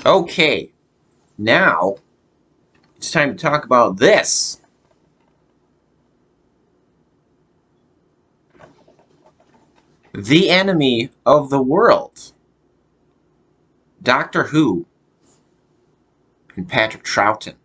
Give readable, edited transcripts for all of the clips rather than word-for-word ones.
Okay, now it's time to talk about this. The enemy of the world. Doctor Who and Patrick Troughton.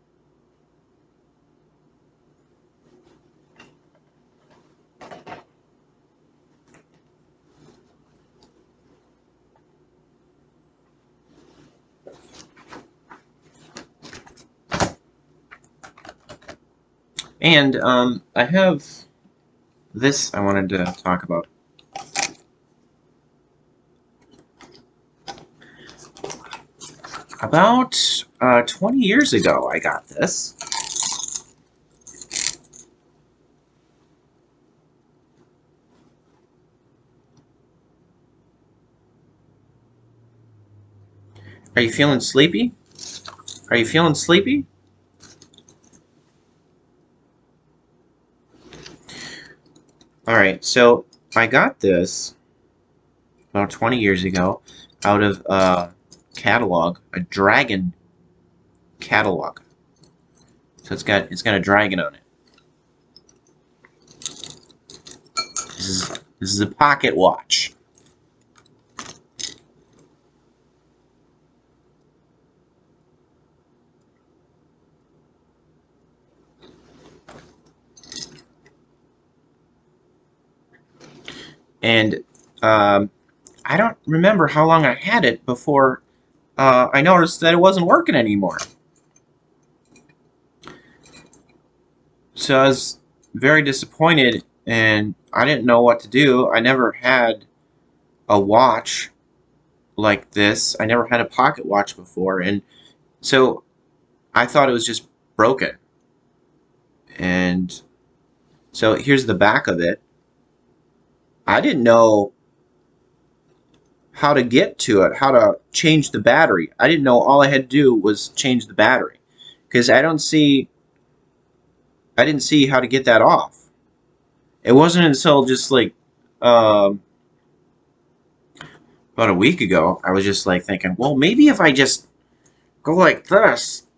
And I have this I wanted to talk about. About 20 years ago, I got this. Are you feeling sleepy? Are you feeling sleepy? Alright, so I got this about 20 years ago out of a catalog, a dragon catalog. So it's got a dragon on it. This is a pocket watch. And I don't remember how long I had it before I noticed that it wasn't working anymore. So I was very disappointed, and I didn't know what to do. I never had a watch like this. I never had a pocket watch before, and so I thought it was just broken. And so here's the back of it. I didn't know how to get to it, how to change the battery. I didn't know all I had to do was change the battery, because I didn't see how to get that off. It wasn't until just like about a week ago, I was just like thinking, well, maybe if I just go like this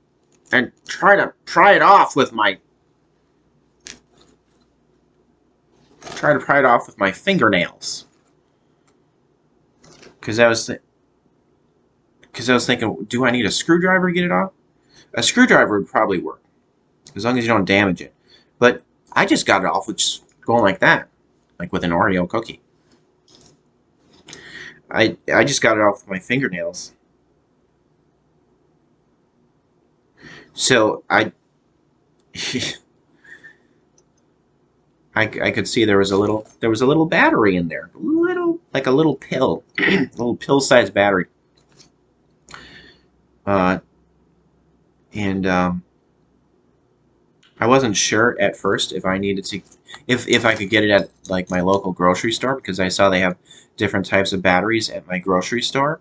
and try to pry it off with my fingernails. Because I was thinking, do I need a screwdriver to get it off? A screwdriver would probably work, as long as you don't damage it. But I just got it off with just going like that, like with an Oreo cookie. I just got it off with my fingernails. So I could see there was a little battery in there, like a little pill, a little pill-sized battery. And I wasn't sure at first if I needed to, if I could get it at like my local grocery store, because I saw they have different types of batteries at my grocery store.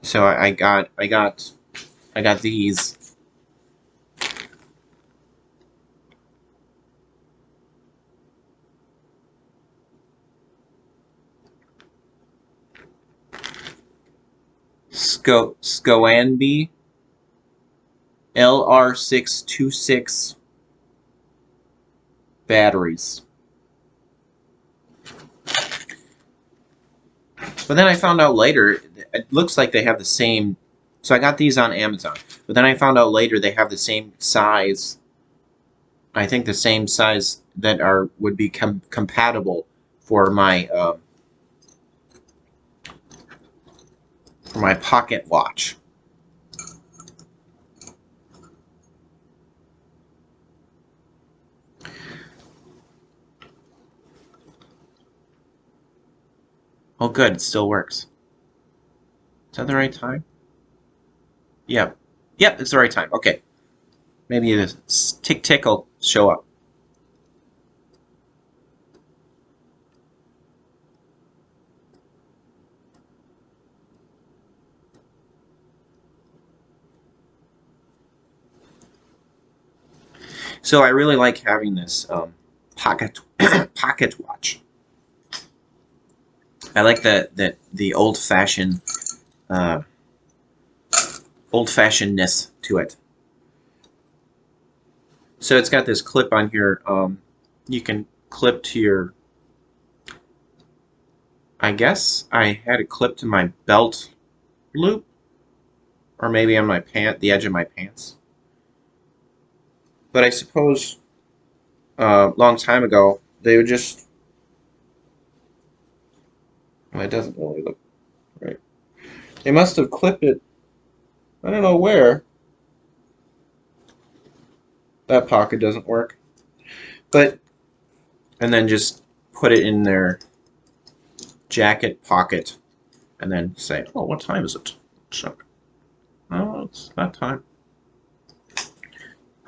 So I got these. Scoanby LR626 batteries. But then I found out later, it looks like they have the same. So I got these on Amazon. But then I found out later they have the same size. I think the same size that would be compatible for my pocket watch. Oh, good, it still works. Is that the right time? Yep. Yep, it's the right time. Okay. Maybe the tick will show up. So I really like having this pocket watch. I like the old-fashioned old-fashionedness to it. So it's got this clip on here. You can clip to your... I guess I had it clipped to my belt loop, or maybe on my the edge of my pants. But I suppose a long time ago they would just... Well, it doesn't really look right. They must have clipped it. I don't know where. That pocket doesn't work. But, and then just put it in their jacket pocket and then say, oh, what time is it? Check. Oh, it's that time.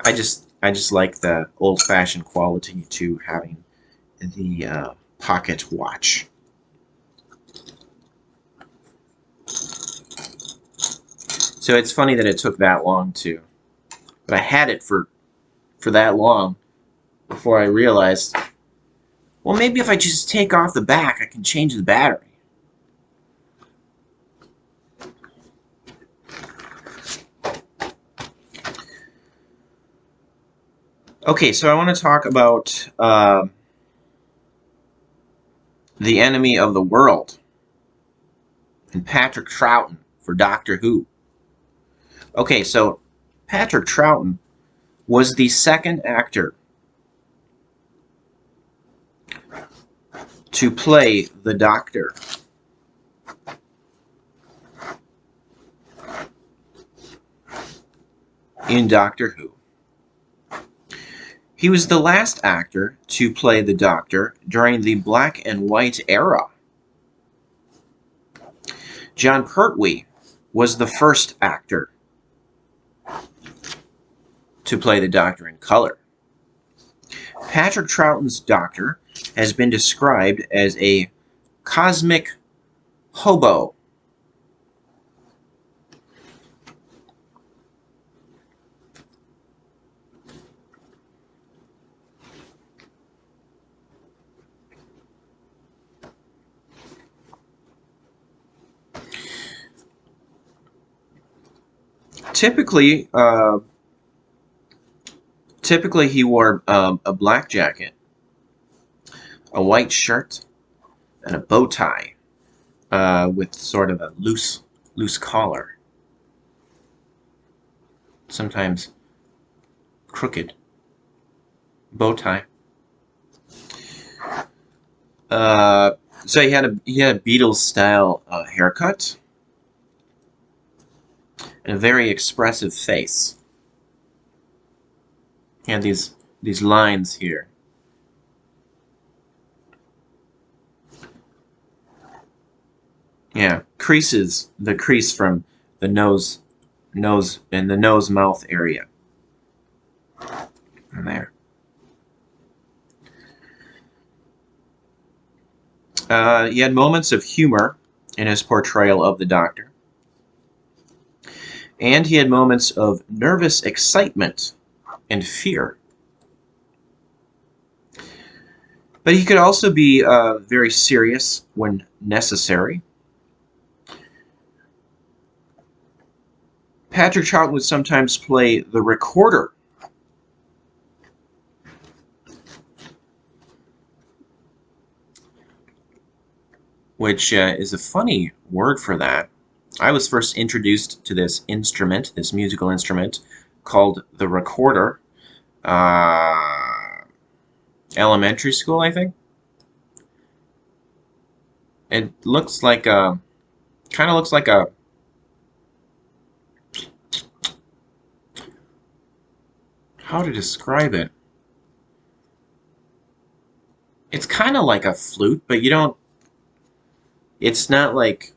I just like the old-fashioned quality to having the pocket watch. So it's funny that it took that long too. But I had it for that long before I realized, well, maybe if I just take off the back, I can change the battery. Okay, so I want to talk about the enemy of the world and Patrick Troughton for Doctor Who. Okay, so Patrick Troughton was the second actor to play the Doctor. In Doctor Who. He was the last actor to play the Doctor during the black and white era. Jon Pertwee was the first actor to play the Doctor in color. Patrick Troughton's Doctor has been described as a cosmic hobo. Typically he wore a black jacket, a white shirt, and a bow tie with sort of a loose collar. Sometimes crooked bow tie. So he had a Beatles style haircut and a very expressive face. He had these lines here. Yeah, creases, the crease from the nose and the nose mouth area. And there. He had moments of humor in his portrayal of the Doctor. And he had moments of nervous excitement and fear. But he could also be very serious when necessary. Patrick Troughton would sometimes play the recorder. Which is a funny word for that. I was first introduced to this instrument, this musical instrument, called the recorder. Elementary school, I think. It looks like a... kind of looks like a... how to describe it? It's kind of like a flute, but you don't... it's not like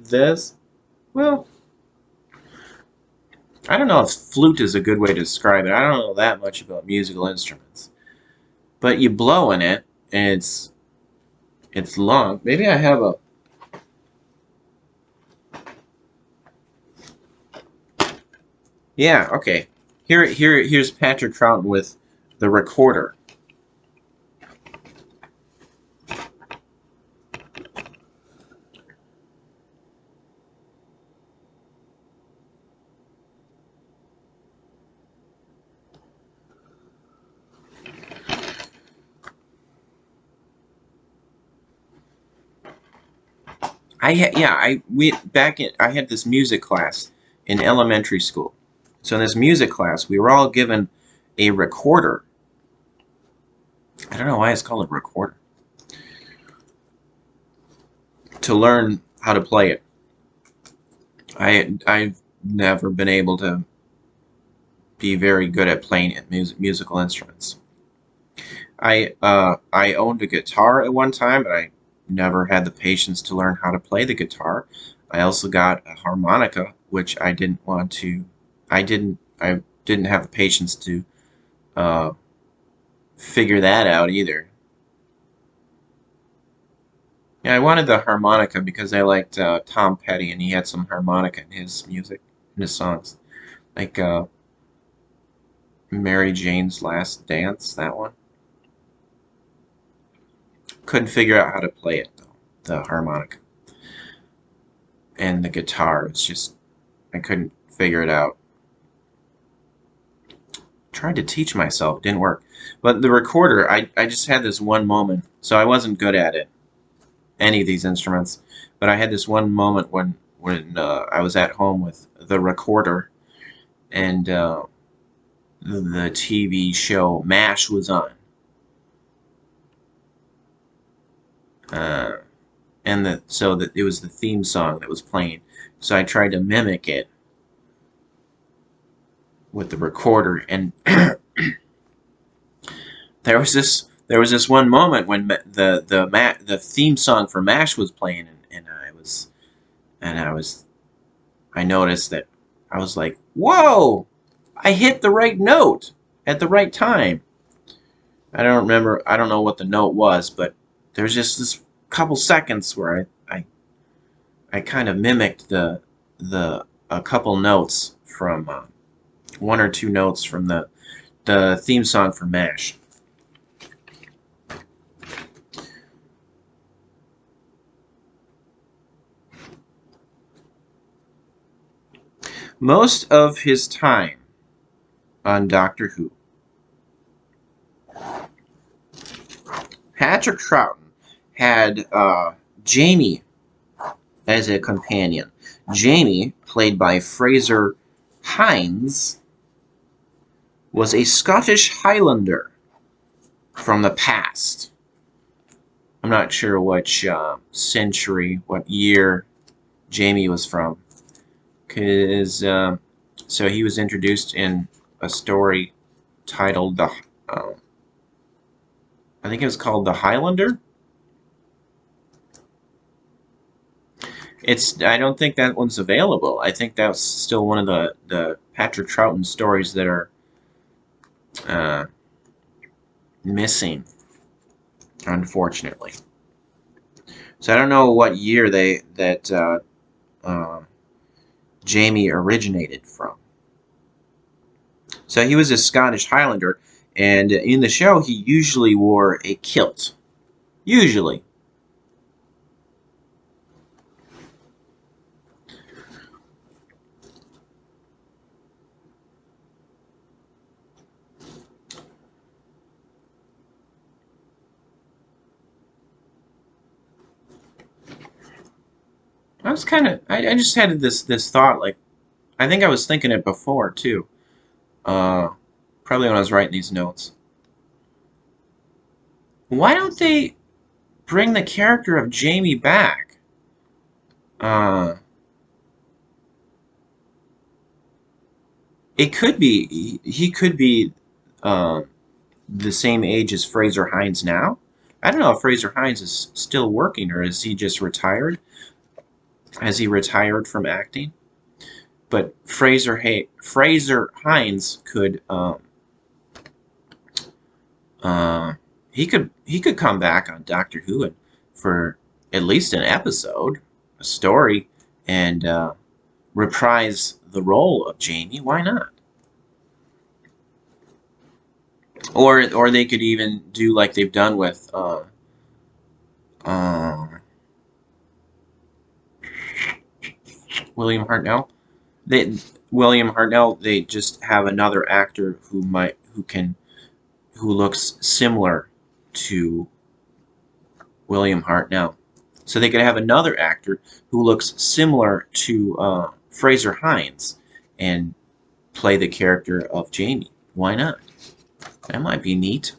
this. Well, I don't know if flute is a good way to describe it. I don't know that much about musical instruments. But you blow in it, and it's long. Maybe I have a... yeah, okay. Here's Patrick Troughton with the recorder. I had this music class in elementary school. So in this music class, we were all given a recorder. I don't know why it's called a recorder. To learn how to play it. I've never been able to be very good at playing musical instruments. I owned a guitar at one time, but I never had the patience to learn how to play the guitar. I also got a harmonica, which I didn't want to. I didn't have the patience to uh, figure that out either. Yeah, I wanted the harmonica because I liked Tom Petty, and he had some harmonica in his music, in his songs, like Mary Jane's Last Dance. That one. Couldn't figure out how to play it though, the harmonica and the guitar. It's just I couldn't figure it out. Tried to teach myself, didn't work. But the recorder, I just had this one moment, so I wasn't good at it, any of these instruments. But I had this one moment when I was at home with the recorder, and the TV show MASH was on, uh, and so that it was the theme song that was playing. So I tried to mimic it with the recorder, and there was this one moment when the theme song for MASH was playing, and I noticed that I was like, whoa, I hit the right note at the right time. I don't know what the note was, but there's just this couple seconds where I kind of mimicked the a couple notes from one or two notes from the theme song for MASH. Most of his time on Doctor Who, Patrick Troughton had Jamie as a companion. Jamie, played by Fraser Hines, was a Scottish Highlander from the past. I'm not sure which century, what year Jamie was from, because so he was introduced in a story titled I think it was called The Highlander. I don't think that one's available. I think that's still one of the Patrick Troughton stories that are uh, missing, unfortunately. So I don't know what year that uh, Jamie originated from. So he was a Scottish Highlander, and in the show he usually wore a kilt. Usually. I just had this thought, like, I think I was thinking it before too. Uh, Probably when I was writing these notes. Why don't they bring the character of Jamie back? Uh, it could be he could be uh, the same age as Fraser Hines now. I don't know if Fraser Hines is still working or is he just retired? Has he retired from acting? But Fraser Hines could uh, he could come back on Doctor Who and for at least an episode, a story, and reprise the role of Jamie. Why not? Or they could even do like they've done with uh, William Hartnell. They William Hartnell. They just have another actor who looks similar to William Hartnell. So they could have another actor who looks similar to Fraser Hines and play the character of Jamie. Why not? That might be neat.